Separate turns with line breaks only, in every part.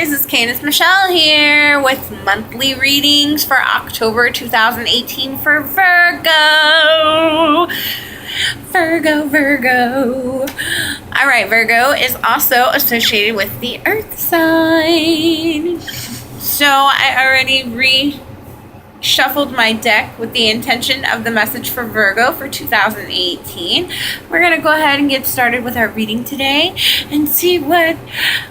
guys, it's Candace Michelle here with monthly readings for October 2018 for Virgo. Virgo. Alright, Virgo is also associated with the earth sign. So I already reshuffled my deck with the intention of the message for Virgo for 2018. We're going to go ahead and get started with our reading today and see what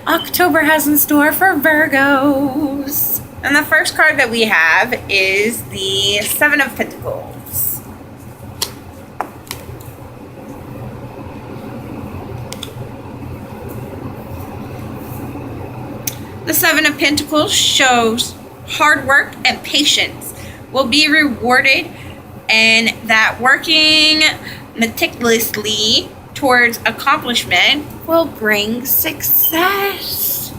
October has in store for Virgos. And the first card that we have is the Seven of Pentacles. The Seven of Pentacles shows hard work and patience will be rewarded, and that working meticulously towards accomplishment will bring success.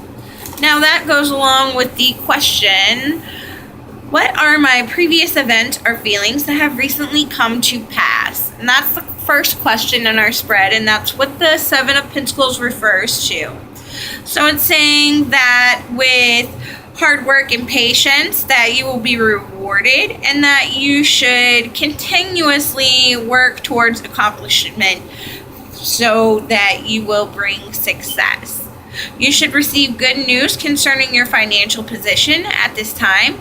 Now that goes along with the question, what are my previous events or feelings that have recently come to pass? And that's the first question in our spread, and that's what the Seven of Pentacles refers to. So it's saying that with hard work and patience that you will be rewarded, and that you should continuously work towards accomplishment so that you will bring success. You should receive good news concerning your financial position at this time.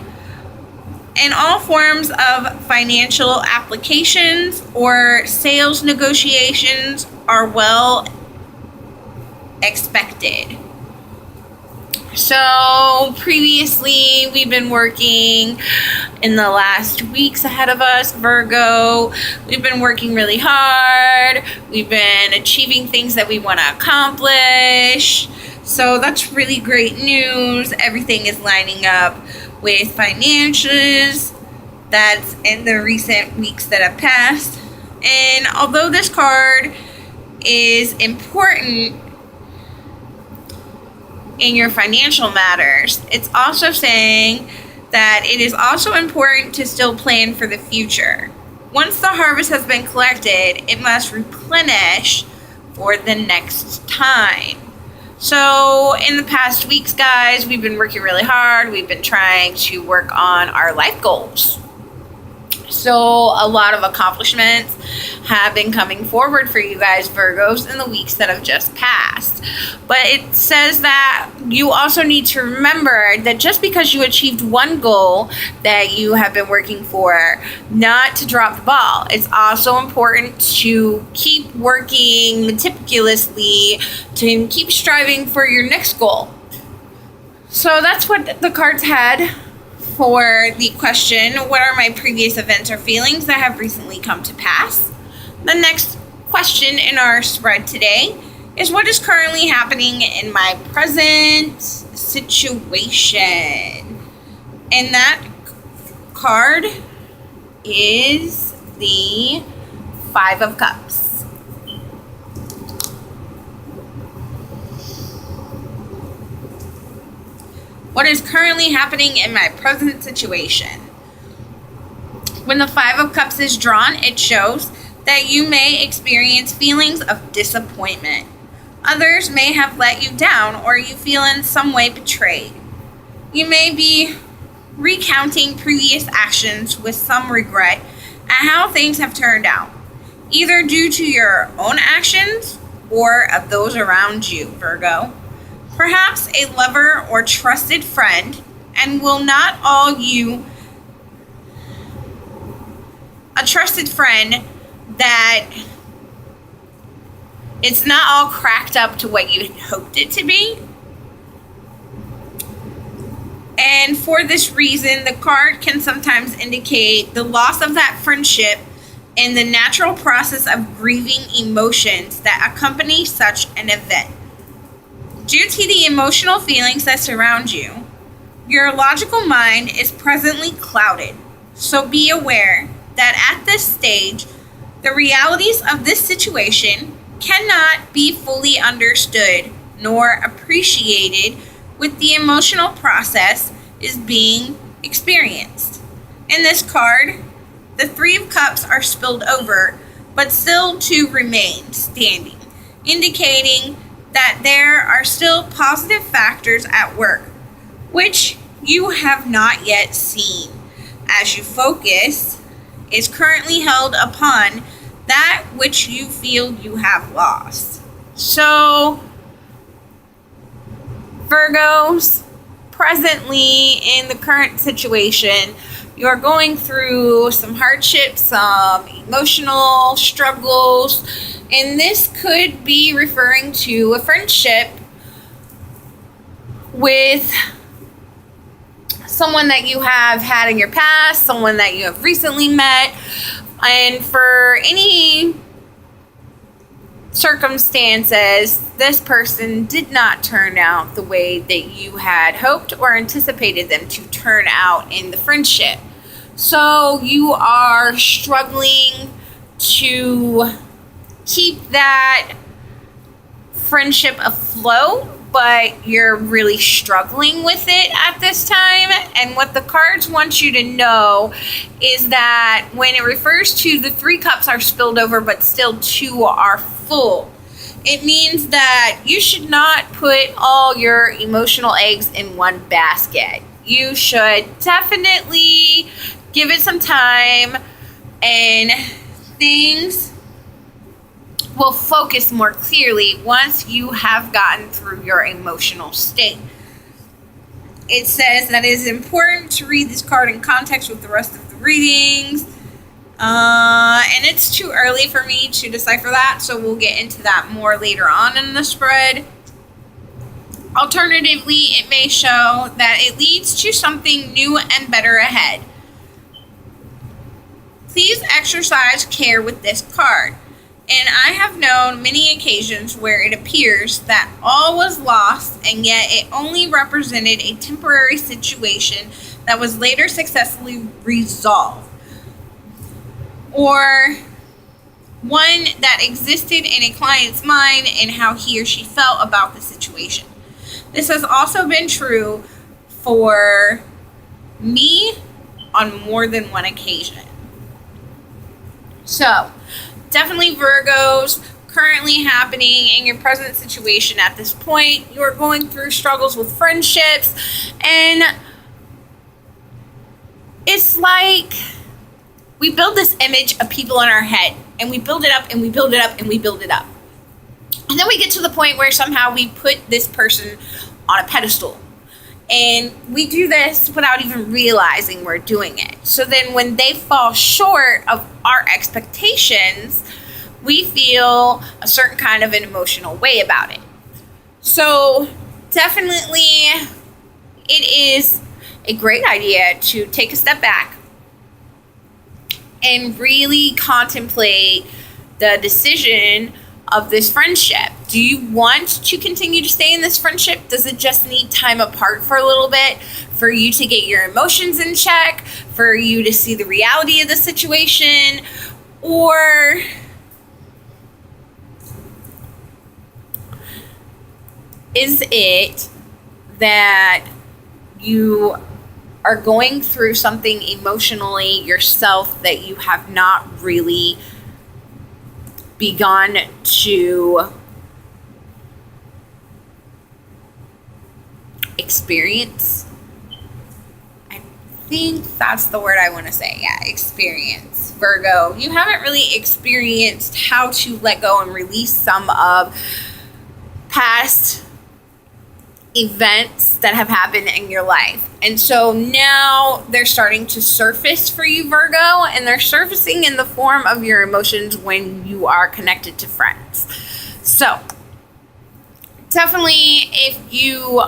And all forms of financial applications or sales negotiations are well expected. So previously we've been working in the last weeks ahead of us, Virgo. We've been working really hard. We've been achieving things that we want to accomplish. So that's really great news. Everything is lining up with finances. That's in the recent weeks that have passed. And although this card is important in your financial matters, it's also saying that it is also important to still plan for the future. Once the harvest has been collected, it must replenish for the next time. So in the past weeks, guys, we've been working really hard. We've been trying to work on our life goals. So a lot of accomplishments have been coming forward for you guys, Virgos, in the weeks that have just passed. But it says that you also need to remember that just because you achieved one goal that you have been working for, not to drop the ball. It's also important to keep working meticulously, to keep striving for your next goal. So that's what the cards had for the question, what are my previous events or feelings that have recently come to pass? The next question in our spread today is what is currently happening in my present situation? And that card is the Five of Cups. What is currently happening in my present situation? When the Five of Cups is drawn, it shows that you may experience feelings of disappointment. Others may have let you down, or you feel in some way betrayed. You may be recounting previous actions with some regret at how things have turned out, either due to your own actions or of those around you, Virgo. Perhaps a lover or trusted friend, and will not all you a trusted friend that it's not all cracked up to what you hoped it to be. And for this reason, the card can sometimes indicate the loss of that friendship and the natural process of grieving emotions that accompany such an event. Due to the emotional feelings that surround you, your logical mind is presently clouded. So be aware that at this stage, the realities of this situation cannot be fully understood nor appreciated with the emotional process is being experienced. In this card, the Three of Cups are spilled over, but still two remain standing, indicating that there are still positive factors at work which you have not yet seen, as your focus is currently held upon that which you feel you have lost. So, Virgos, presently in the current situation, you're going through some hardships, some emotional struggles, and this could be referring to a friendship with someone that you have had in your past, someone that you have recently met, and for any circumstances, this person did not turn out the way that you had hoped or anticipated them to turn out in the friendship. So you are struggling to keep that friendship afloat, but you're really struggling with it at this time. And what the cards want you to know is that when it refers to the 3 cups are spilled over, but still 2 are full, it means that you should not put all your emotional eggs in one basket. You should definitely give it some time, and things will focus more clearly once you have gotten through your emotional state. It says that it is important to read this card in context with the rest of the readings. And it's too early for me to decipher that, so we'll get into that more later on in the spread. Alternatively, it may show that it leads to something new and better ahead. Please exercise care with this card. And I have known many occasions where it appears that all was lost, and yet it only represented a temporary situation that was later successfully resolved, or one that existed in a client's mind and how he or she felt about the situation. This has also been true for me on more than one occasion. So, definitely Virgos, currently happening in your present situation at this point. You're going through struggles with friendships, and it's like we build this image of people in our head, and we build it up and we build it up and we build it up. And then we get to the point where somehow we put this person on a pedestal. And we do this without even realizing we're doing it. So then when they fall short of our expectations, we feel a certain kind of an emotional way about it. So definitely it is a great idea to take a step back and really contemplate the decision of this friendship. Do you want to continue to stay in this friendship? Does it just need time apart for a little bit for you to get your emotions in check, for you to see the reality of the situation? Or is it that you are going through something emotionally yourself that you have not really begun to experience? I think that's the word I want to say. Yeah, experience. Virgo, you haven't really experienced how to let go and release some of past events that have happened in your life. And so now they're starting to surface for you, Virgo, and they're surfacing in the form of your emotions when you are connected to friends. So definitely, if you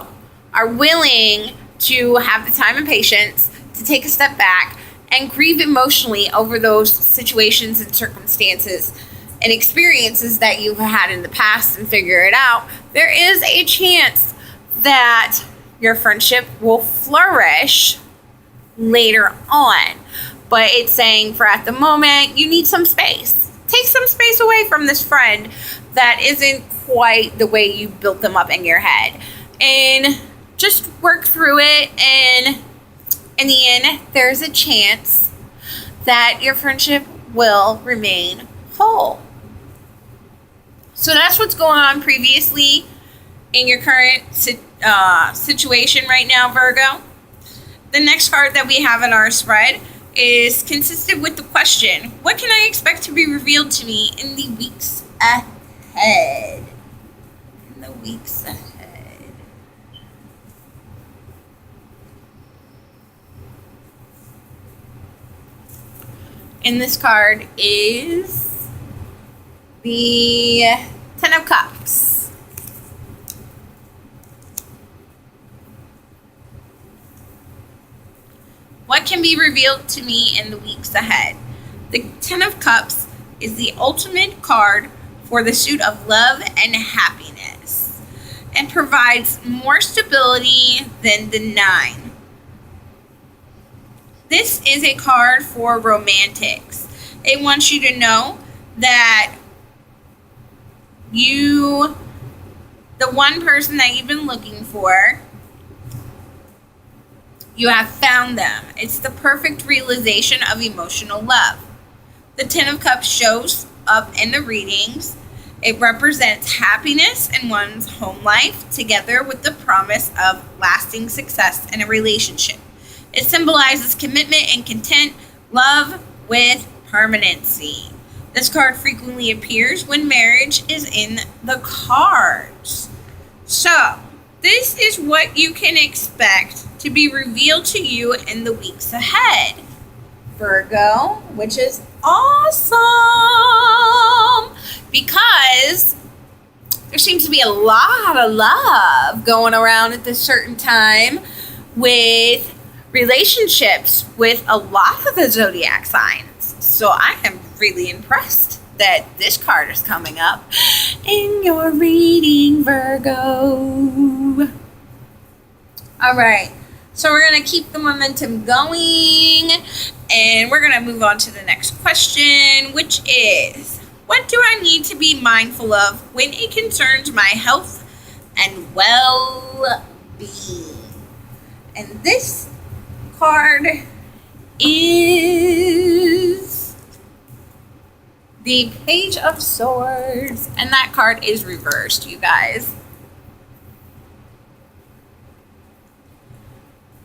are willing to have the time and patience to take a step back and grieve emotionally over those situations and circumstances and experiences that you've had in the past and figure it out, there is a chance that your friendship will flourish later on. But it's saying for at the moment, you need some space. Take some space away from this friend that isn't quite the way you built them up in your head. And just work through it. And in the end, there's a chance that your friendship will remain whole. So that's what's going on previously in your current situation. situation right now, Virgo. The next card that we have in our spread is consistent with the question, what can I expect to be revealed to me in the weeks ahead? In the weeks ahead. And this card is the Ten of Cups. What can be revealed to me in the weeks ahead? The Ten of Cups is the ultimate card for the suit of love and happiness and provides more stability than the Nine. This is a card for romantics. It wants you to know that the one person that you've been looking for, you have found them. It's the perfect realization of emotional love. The Ten of Cups shows up in the readings. It represents happiness in one's home life, together with the promise of lasting success in a relationship. It symbolizes commitment and content, love with permanency. This card frequently appears when marriage is in the cards. So, this is what you can expect to be revealed to you in the weeks ahead, Virgo, which is awesome because there seems to be a lot of love going around at this certain time with relationships with a lot of the zodiac signs. So I am really impressed that this card is coming up in your reading, Virgo. All right, so we're going to keep the momentum going, and we're going to move on to the next question, which is, what do I need to be mindful of when it concerns my health and well-being? And this card is the Page of Swords, and that card is reversed, you guys.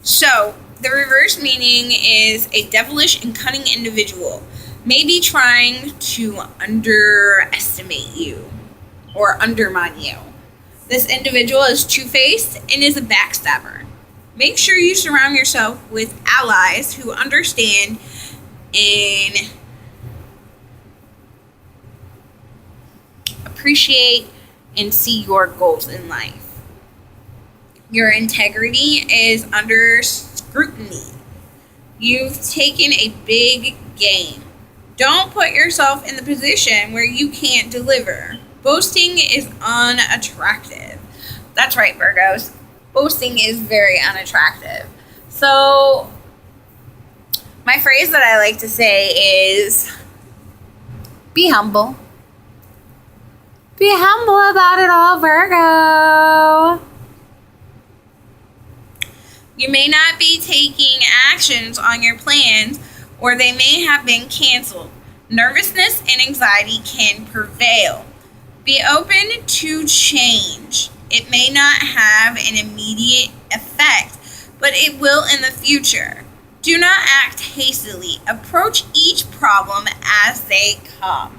So, the reverse meaning is a devilish and cunning individual, maybe trying to underestimate you or undermine you. This individual is two-faced and is a backstabber. Make sure you surround yourself with allies who understand and appreciate and see your goals in life. Your integrity is under scrutiny. You've taken a big game. Don't put yourself in the position where you can't deliver. Boasting is unattractive. That's right, Virgos. Boasting is very unattractive. So, my phrase that I like to say is, be humble. Be humble about it all, Virgo. You may not be taking actions on your plans, or they may have been canceled. Nervousness and anxiety can prevail. Be open to change. It may not have an immediate effect, but it will in the future. Do not act hastily. Approach each problem as they come.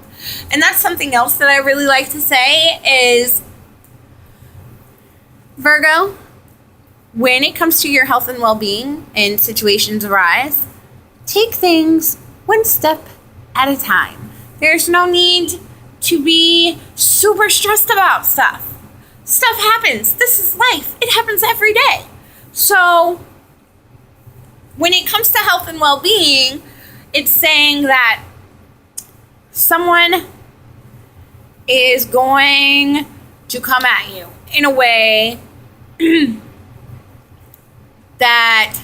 And that's something else that I really like to say is, Virgo, when it comes to your health and well-being and situations arise, take things one step at a time. There's no need to be super stressed about stuff. Stuff happens. This is life. It happens every day. So, when it comes to health and well-being, it's saying that someone is going to come at you in a way that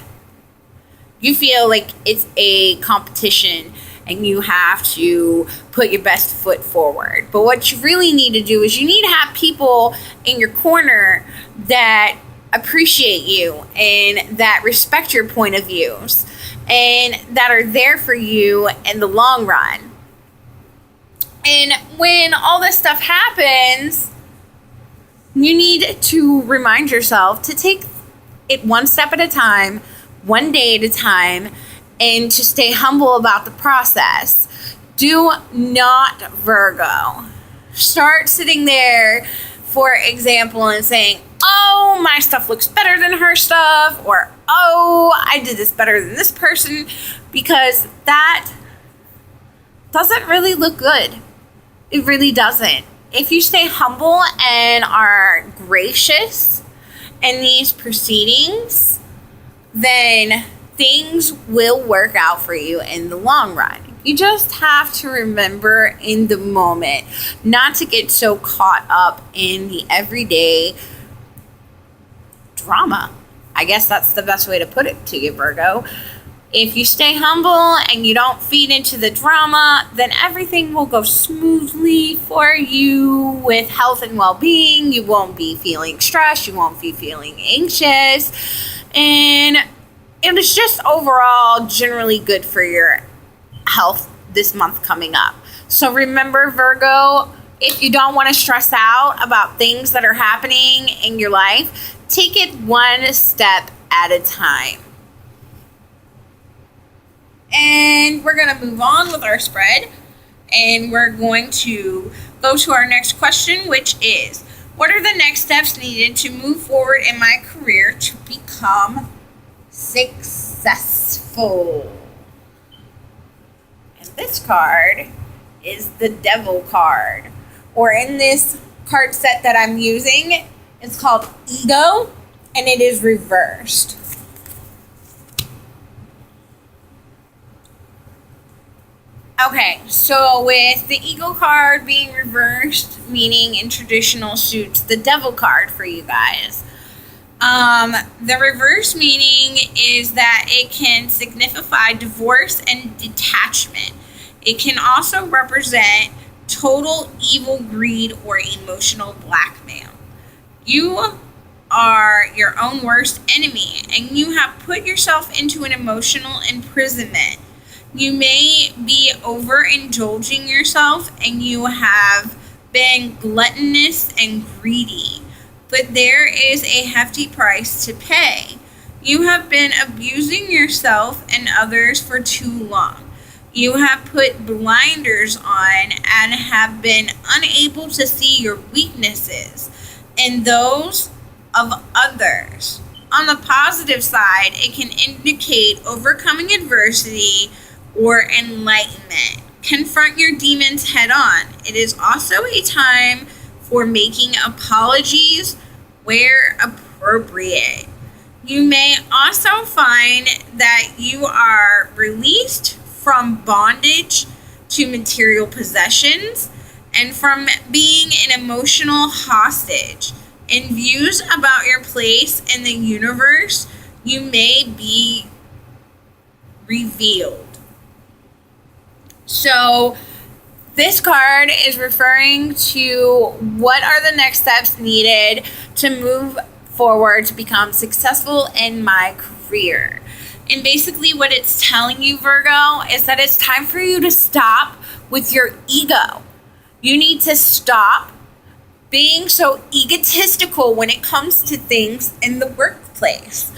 you feel like it's a competition and you have to put your best foot forward. But what you really need to do is you need to have people in your corner that appreciate you and that respect your point of views and that are there for you in the long run. And when all this stuff happens, You need to remind yourself to take it one step at a time, one day at a time, and to stay humble about the process. Do not, Virgo, start sitting there, for example, and saying, oh, my stuff looks better than her stuff, or oh, I did this better than this person, because that doesn't really look good. It really doesn't. If you stay humble and are gracious in these proceedings, then things will work out for you in the long run. You just have to remember in the moment not to get so caught up in the everyday drama. I guess that's the best way to put it to you, Virgo. If you stay humble and you don't feed into the drama, then everything will go smoothly for you with health and well-being. You won't be feeling stressed. You won't be feeling anxious. And it is just overall generally good for your health this month coming up. So remember, Virgo, if you don't want to stress out about things that are happening in your life, take it one step at a time. And we're going to move on with our spread. And we're going to go to our next question, which is, what are the next steps needed to move forward in my career to become successful? And this card is the Devil card. Or in this card set that I'm using, it's called Ego, and it is reversed. Okay, so with the Ego card being reversed, meaning in traditional suits, the Devil card for you guys. The reverse meaning is that it can signify divorce and detachment. It can also represent total evil, greed, or emotional blackmail. You are your own worst enemy, and you have put yourself into an emotional imprisonment. You may be overindulging yourself, and you have been gluttonous and greedy, but there is a hefty price to pay. You have been abusing yourself and others for too long. You have put blinders on and have been unable to see your weaknesses and those of others. On the positive side, it can indicate overcoming adversity or enlightenment. Confront your demons head on. It is also a time for making apologies where appropriate. You may also find that you are released from bondage to material possessions and from being an emotional hostage. In views about your place in the universe, you may be revealed. So this card is referring to what are the next steps needed to move forward to become successful in my career. And basically what it's telling you, Virgo, is that it's time for you to stop with your ego. You need to stop being so egotistical when it comes to things in the workplace.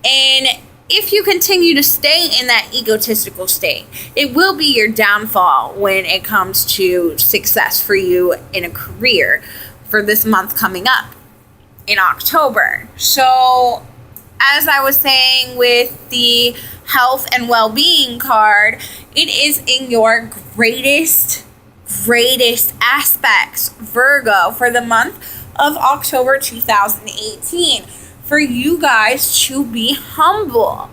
And if you continue to stay in that egotistical state, it will be your downfall when it comes to success for you in a career for this month coming up in October. So, as I was saying with the health and well-being card, it is in your greatest aspects, Virgo, for the month of October 2018. For you guys to be humble.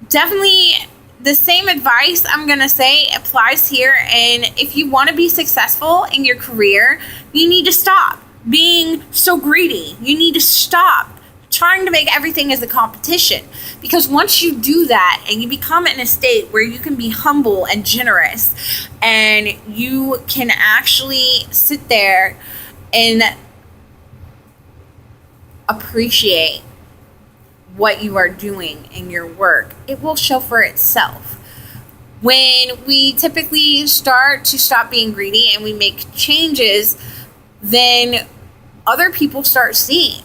Definitely the same advice I'm going to say applies here. And if you want to be successful in your career, you need to stop being so greedy. You need to stop trying to make everything as a competition. Because once you do that and you become in a state where you can be humble and generous and you can actually sit there and appreciate what you are doing in your work, it will show for itself. When we typically start to stop being greedy and we make changes, then other people start seeing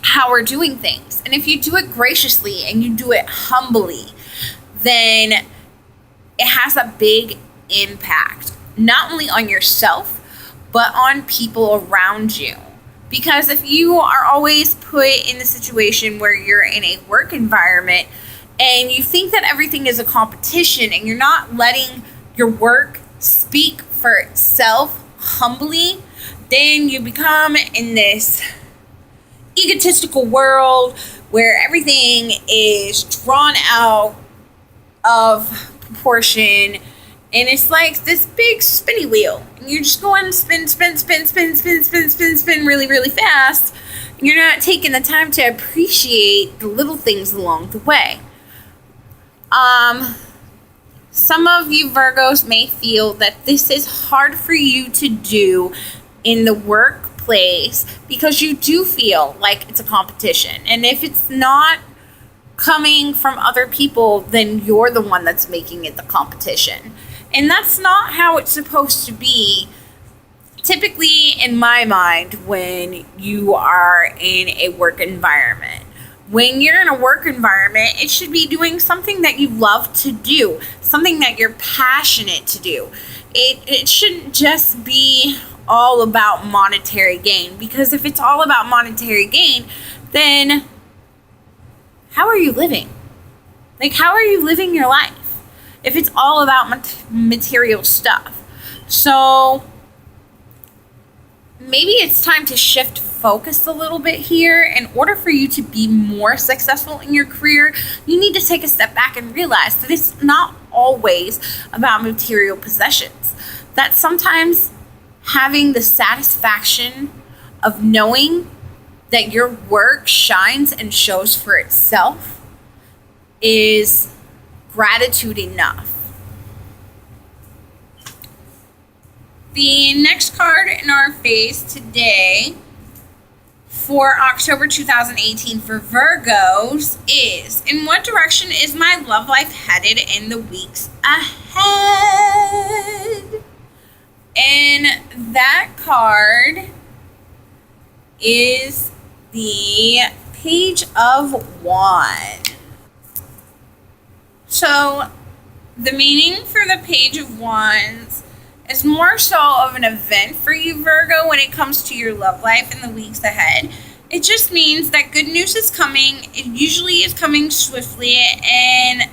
how we're doing things. And if you do it graciously and you do it humbly, then it has a big impact, not only on yourself, but on people around you. Because if you are always put in the situation where you're in a work environment and you think that everything is a competition and you're not letting your work speak for itself humbly, then you become in this egotistical world where everything is drawn out of proportion, and it's like this big spinny wheel, and you're just going spin, spin, spin, spin, spin, spin, spin, spin really, really fast. And you're not taking the time to appreciate the little things along the way. Some of you Virgos may feel that this is hard for you to do in the workplace because you do feel like it's a competition. And if it's not coming from other people, then you're the one that's making it the competition. And that's not how it's supposed to be, typically in my mind, when you are in a work environment. When you're in a work environment, it should be doing something that you love to do, something that you're passionate to do. It shouldn't just be all about monetary gain, because if it's all about monetary gain, then how are you living? Like, how are you living your life if it's all about material stuff? So maybe it's time to shift focus a little bit here. In order for you to be more successful in your career, you need to take a step back and realize that it's not always about material possessions. That sometimes having the satisfaction of knowing that your work shines and shows for itself is gratitude enough. The next card in our phase today for October 2018 for Virgos is, in what direction is my love life headed in the weeks ahead? And that card is the Page of Wands. So the meaning for the Page of Wands is more so of an event for you, Virgo, when it comes to your love life in the weeks ahead. It just means that good news is coming. It usually is coming swiftly, and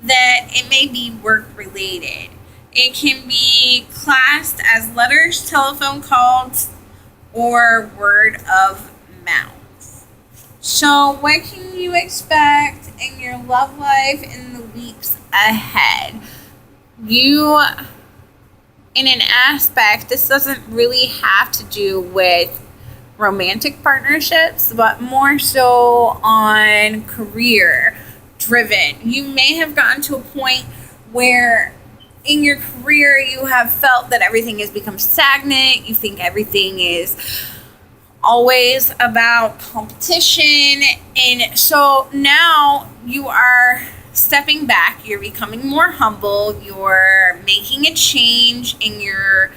that it may be work related. It can be classed as letters, telephone calls, or word of mouth. So what can you expect in your love life in the weeks ahead? You, in an aspect, this doesn't really have to do with romantic partnerships, but more so on career driven. You may have gotten to a point where in your career you have felt that everything has become stagnant. You think everything is always about competition, and so now you are stepping back, you're becoming more humble, you're making a change in your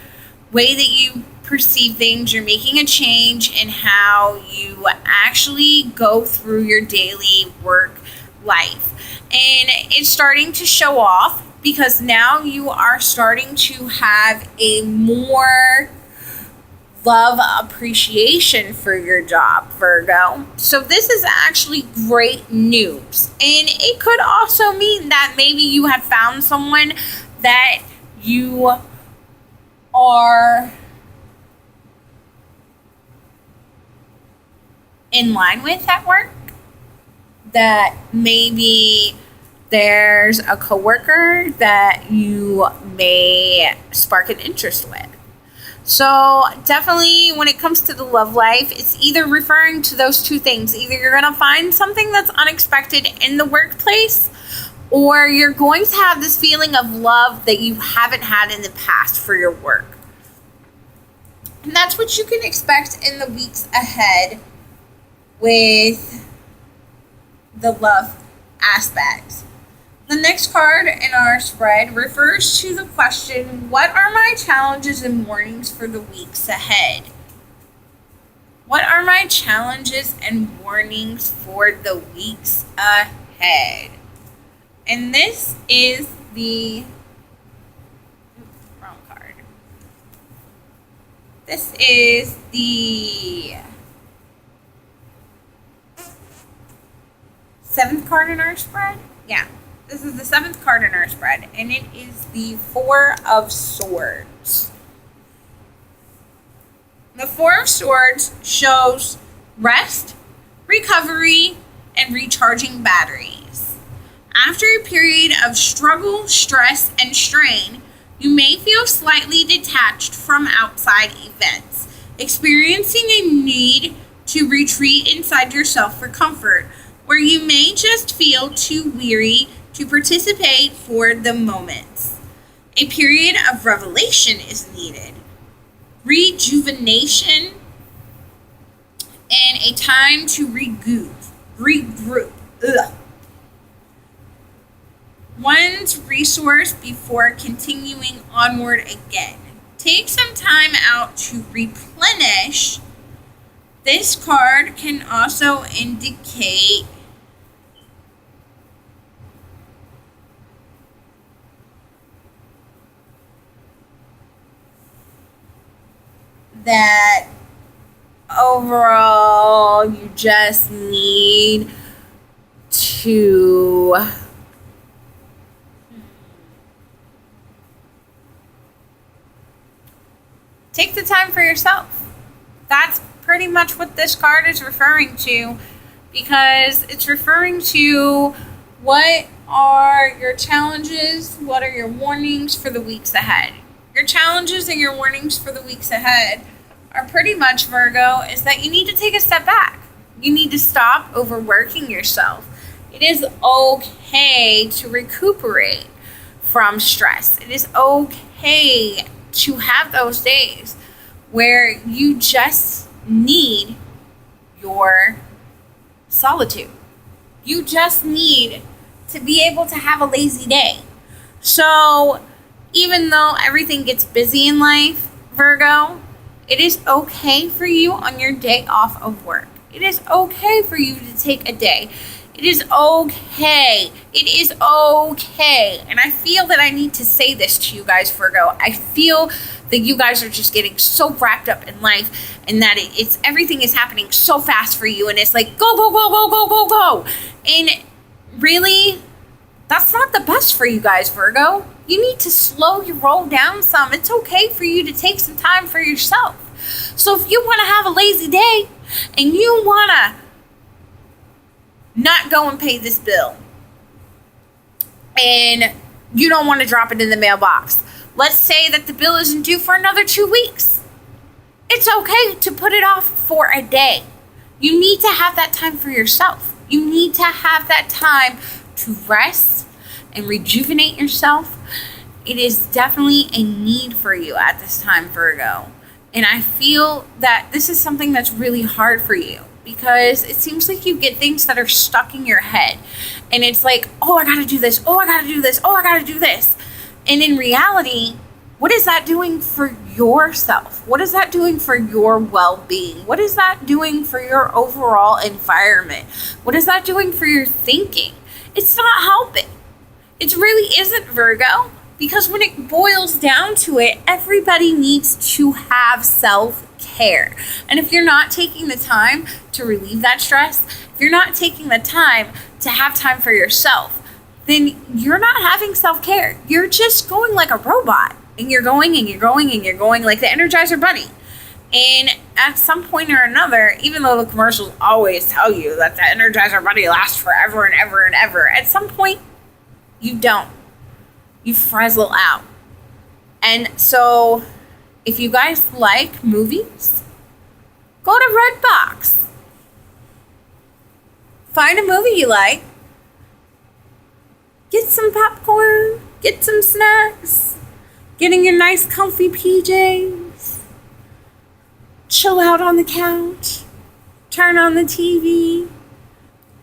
way that you perceive things, you're making a change in how you actually go through your daily work life, and it's starting to show off because now you are starting to have a more love appreciation for your job, Virgo. So this is actually great news. And it could also mean that maybe you have found someone that you are in line with at work. That maybe there's a coworker that you may spark an interest with. So definitely when it comes to the love life, it's either referring to those two things. Either you're going to find something that's unexpected in the workplace, or you're going to have this feeling of love that you haven't had in the past for your work. And that's what you can expect in the weeks ahead with the love aspect. The next card in our spread refers to the question, what are my challenges and warnings for the weeks ahead? What are my challenges and warnings for the weeks ahead? And this is the wrong card. This is the 7th card in our spread. Yeah, this is the 7th card in our spread, and it is the 4 of Swords. The 4 of Swords shows rest, recovery, and recharging batteries. After a period of struggle, stress, and strain, you may feel slightly detached from outside events, experiencing a need to retreat inside yourself for comfort, where you may just feel too weary to participate for the moments. A period of revelation is needed, rejuvenation, and a time to regroup. One's resource before continuing onward again. Take some time out to replenish. This card can also indicate that overall you just need to take the time for yourself. That's pretty much what this card is referring to, because it's referring to what are your challenges, what are your warnings for the weeks ahead. Your challenges and your warnings for the weeks ahead are pretty much, Virgo, is that you need to take a step back. You need to stop overworking yourself. It is okay to recuperate from stress. It is okay to have those days where you just need your solitude. You just need to be able to have a lazy day. So even though everything gets busy in life, Virgo, it is okay for you on your day off of work. It is okay for you to take a day. It is okay. It is okay. And I feel that I need to say this to you guys, Virgo. I feel that you guys are just getting so wrapped up in life, and that it's everything is happening so fast for you, and it's like go, go, go, go, go, go, go. And really, that's not the best for you guys, Virgo. You need to slow your roll down some. It's okay for you to take some time for yourself. So if you want to have a lazy day and you want to not go and pay this bill, and you don't want to drop it in the mailbox, let's say that the bill isn't due for another 2 weeks. It's okay to put it off for a day. You need to have that time for yourself. You need to have that time to rest and rejuvenate yourself. It is definitely a need for you at this time, Virgo. And I feel that this is something that's really hard for you, because it seems like you get things that are stuck in your head. And it's like, oh, I gotta do this. Oh, I gotta do this. Oh, I gotta do this. And in reality, what is that doing for yourself? What is that doing for your well-being? What is that doing for your overall environment? What is that doing for your thinking? It's not helping. It really isn't, Virgo. Because when it boils down to it, everybody needs to have self-care. And if you're not taking the time to relieve that stress, if you're not taking the time to have time for yourself, then you're not having self-care. You're just going like a robot. And you're going and you're going and you're going like the Energizer Bunny. And at some point or another, even though the commercials always tell you that the Energizer Bunny lasts forever and ever and ever, at some point, you don't. You frazzle out. And so, if you guys like movies, go to Redbox. Find a movie you like. Get some popcorn. Get some snacks. Get in your nice comfy PJs. Chill out on the couch. Turn on the TV.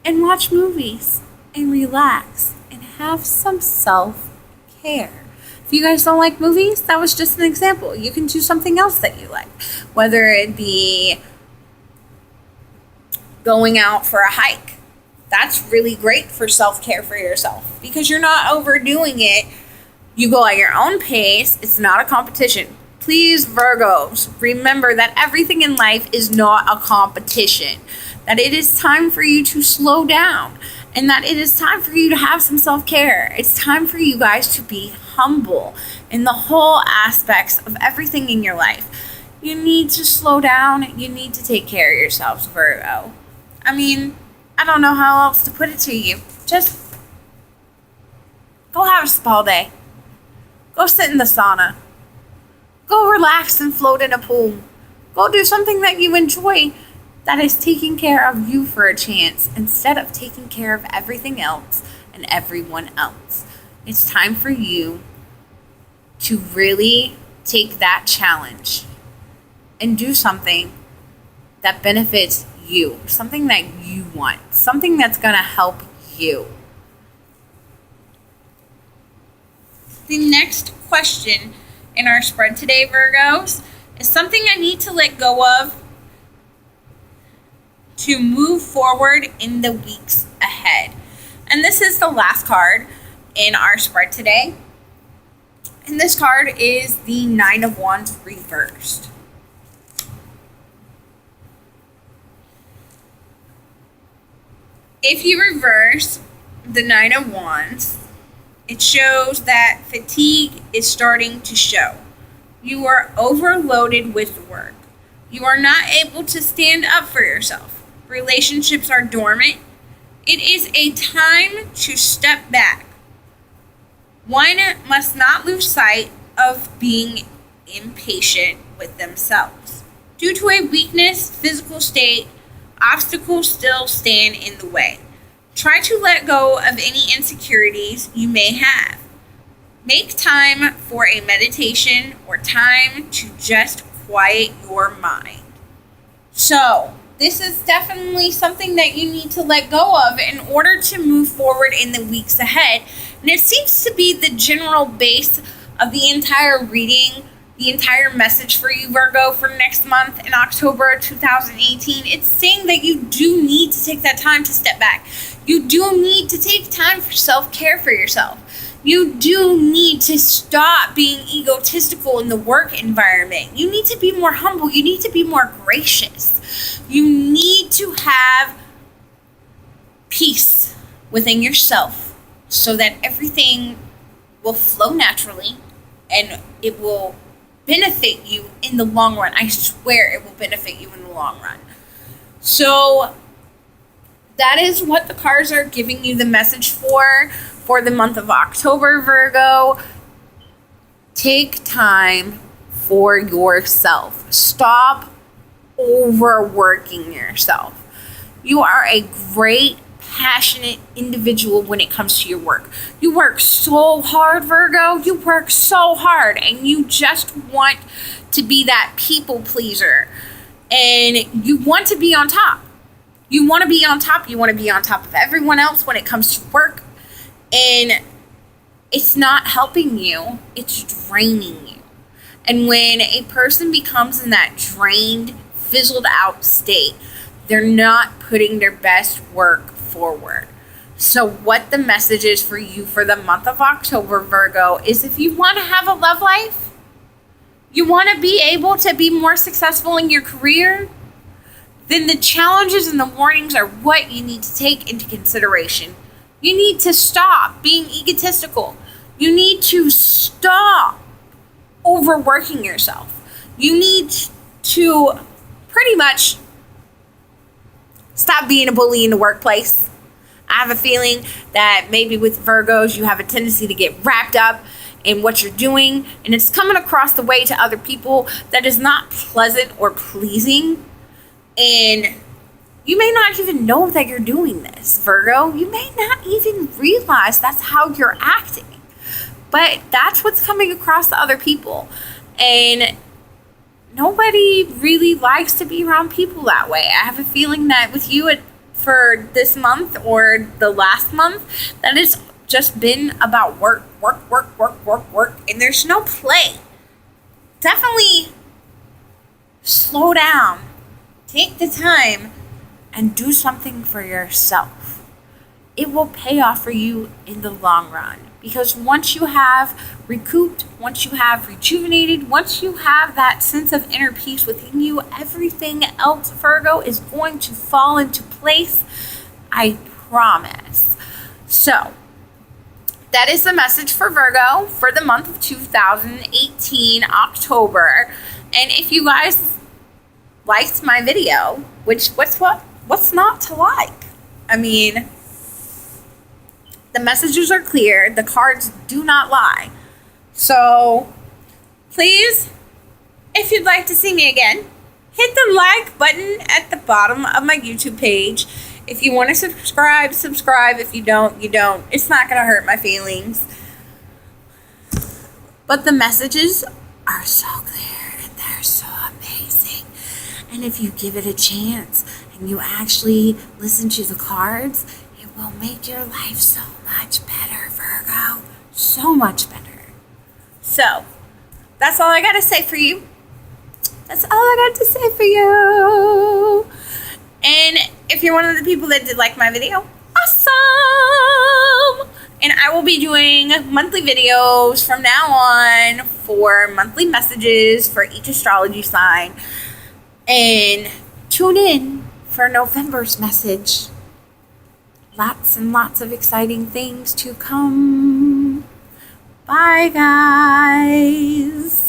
And watch movies. And relax. And have some self-care. If you guys don't like movies, that was just an example. You can do something else that you like. Whether it be going out for a hike. That's really great for self-care for yourself because you're not overdoing it. You go at your own pace. It's not a competition. Please, Virgos, remember that everything in life is not a competition. That it is time for you to slow down and that it is time for you to have some self-care. It's time for you guys to be humble in the whole aspects of everything in your life. You need to slow down. You need to take care of yourselves, Virgo. I mean, I don't know how else to put it to you. Just go have a spa day. Go sit in the sauna. Go relax and float in a pool. Go do something that you enjoy that is taking care of you for a chance instead of taking care of everything else and everyone else. It's time for you to really take that challenge and do something that benefits you, something that you want, something that's going to help you. The next question in our spread today, Virgos, is something I need to let go of to move forward in the weeks ahead. And this is the last card in our spread today. And this card is the Nine of Wands reversed. If you reverse the Nine of Wands, it shows that fatigue is starting to show. You are overloaded with work. You are not able to stand up for yourself. Relationships are dormant. It is a time to step back. One must not lose sight of being impatient with themselves. Due to a weakness, physical state, obstacles still stand in the way. Try to let go of any insecurities you may have. Make time for a meditation or time to just quiet your mind. So, this is definitely something that you need to let go of in order to move forward in the weeks ahead. And it seems to be the general base of the entire reading, the entire message for you, Virgo, for next month in October 2018. It's saying that you do need to take that time to step back. You do need to take time for self-care for yourself. You do need to stop being egotistical in the work environment. You need to be more humble. You need to be more gracious. You need to have peace within yourself so that everything will flow naturally and it will benefit you in the long run. I swear it will benefit you in the long run. So that is what the cards are giving you the message for the month of October, Virgo. Take time for yourself. Stop overworking yourself. You are a great, passionate individual when it comes to your work. You work so hard, Virgo. You work so hard, and you just want to be that people pleaser. And you want to be on top. You want to be on top. You want to be on top of everyone else when it comes to work. And it's not helping you. It's draining you. And when a person becomes in that drained, fizzled out state, they're not putting their best work forward. So what the message is for you for the month of October, Virgo, is if you want to have a love life, you want to be able to be more successful in your career, then the challenges and the warnings are what you need to take into consideration. You need to stop being egotistical. You need to stop overworking yourself. You need to pretty much stop being a bully in the workplace. I have a feeling that maybe with Virgos, you have a tendency to get wrapped up in what you're doing, and it's coming across the way to other people that is not pleasant or pleasing. And you may not even know that you're doing this, Virgo. You may not even realize that's how you're acting. But that's what's coming across to other people. And nobody really likes to be around people that way. I have a feeling that with you for this month or the last month, that it's just been about work, and there's no play. Definitely slow down. Take the time
and do something for yourself. It will pay off for you in the long run. Because once you have recouped, once you have rejuvenated, once you have that sense of inner peace within you, everything else, Virgo, is going to fall into place. I promise. So, that is the message for Virgo for the month of 2018, October. And if you guys liked my video, which what's not to like? I mean, the messages are clear. The cards do not lie. So, please, if you'd like to see me again, hit the like button at the bottom of my YouTube page. If you want to subscribe, subscribe. If you don't, you don't. It's not going to hurt my feelings. But the messages are so clear and they're so amazing. And if you give it a chance and you actually listen to the cards, it will make your life so much better, Virgo. So much better. So, that's all I got to say for you. That's all I got to say for you. And if you're one of the people that did like my video, awesome! And I will be doing monthly videos from now on for monthly messages for each astrology sign. And tune in for November's message. Lots and lots of exciting things to come. Bye, guys.